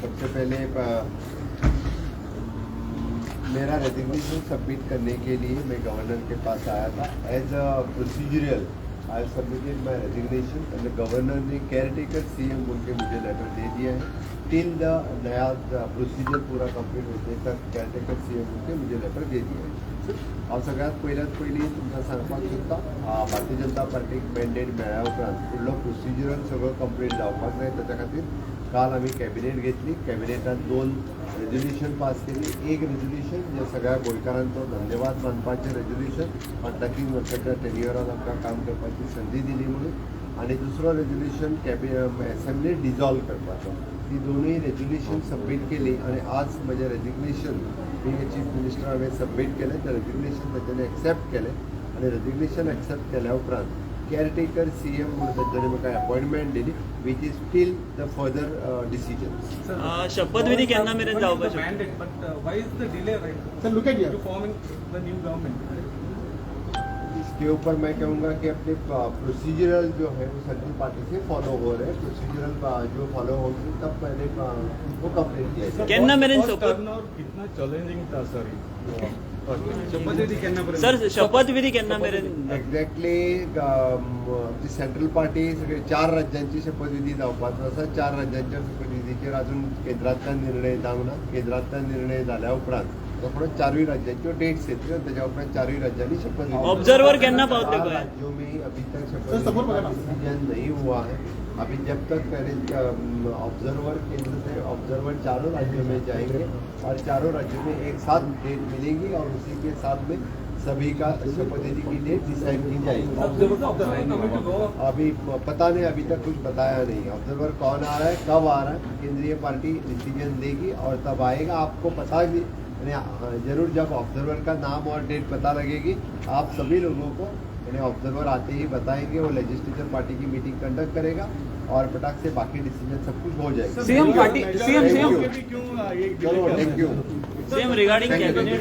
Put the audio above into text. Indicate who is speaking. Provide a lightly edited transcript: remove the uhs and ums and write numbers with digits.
Speaker 1: सबसे पहले मेरा रेजिग्नेशन सबमिट करने के लिए मैं गवर्नर के पास आया था। As a procedural I submitted माई रेजिग्नेशन एंड गवर्नर ने केयर टेकर CM बोल के मुझे लेटर दे दिया है। टिल द नया प्रोसीजर पूरा कंप्लीट होते तक केयर टेकर CM बोल के मुझे लेटर दे दिया है। और सगळ्यात पहिली तुमकां सांगपाक सोदता भारतीय जनता पार्टीक मॅन्डेट मेळ्ळ्या उपरांत फुडलो प्रोसिजरल सगळं कंप्लीट जावपाक जाय। ताच्या खातीर काल आमी कॅबिनेट घेतली। कॅबिनेटान 2 रेजोल्युशन पास केली। एक रेजोल्युशन जे सगळ्या गोंयकारांचो धन्यवाद मानपाचें रेजोल्युशन 38 वर्साच्या टेन्युअरान आमकां काम करपाची संदी दिली म्हणून, आनी दुसरो रेजोल्युशन असेंब्ली डिजॉल्व करपाचो। ती दोनूय रेजोल्युशन सबमीट केली आनी आज म्हजें रेजिग्नेशन मी चीफ मिनिस्टर हांवें सबमीट केलें। तें रेजिग्नेशन तांच्यांनी एक्सेप्ट केलें आनी रेजिग्नेशन एक्सेप्ट केल्या उपरांत केअरटेकर CM म्हणून तांच्यांनी म्हाका अपॉइंटमेंट दिली, which is steel the further decision.
Speaker 2: शपथविधी केन्ना मेरेन जावपाचो?
Speaker 1: इसके ऊपर मैं कहूँगा कि अपने प्रोसीजरल जो है वो सेंट्रल पार्टी से फॉलो हो रहे हैं। प्रोसीजरल जो फॉलो होगी तब पहले वो कंप्लीट किया जाए।
Speaker 2: केन्ना मेरेन
Speaker 3: कितना चैलेंजिंग था सर
Speaker 2: सर शपथविधी केन्ना मेरेन?
Speaker 1: एक्झॅक्टली सेंट्रल पार्टी सगळे 4 राज्यांची शपथविधी जावपाचो आसा। 4 राज्यांच्या शपथविधीचेर अजून केंद्रांतल्यान निर्णय जावंक ना। केंद्रांतल्यान निर्णय जाल्या उपरांत परत 4 राज्यांच्यो डेट्स येतल्यो, त्याच्या उपरांत 4 राज्यांनी शपथ।
Speaker 2: ऑब्जर्वर केन्ना पावतले गोंयांत?
Speaker 1: राज्यों में अभी तक शपथ डिसीजन नहीं हुआ है। अभी जब तक ऑब्जर्वर केंद्र से ऑब्जर्वर 4 राज्यों में जाएंगे और 4 राज्यों में एक साथ डेट मिलेंगी और उसी के साथ में सभी का शपथविधि की डेट डिसाइड की जाएगी। अभी पता नहीं, अभी तक कुछ बताया नहीं। ऑब्जर्वर कौन आ रहा है, कब आ रहा है, केंद्रीय पार्टी डिसीजन देगी और तब आएगा। आपको पता भी जरूर जब ऑब्जर्वर का नाम और डेट पता लगेगी आप सभी लोगों को ऑब्जर्वर आते ही बताएंगे। वो लेजिस्लेचर पार्टी की मीटिंग कंडक्ट करेगा और पटाख से बाकी डिसीजन सब कुछ हो जाएगा।
Speaker 2: CM party CM
Speaker 1: thank you
Speaker 2: CM regarding cabinet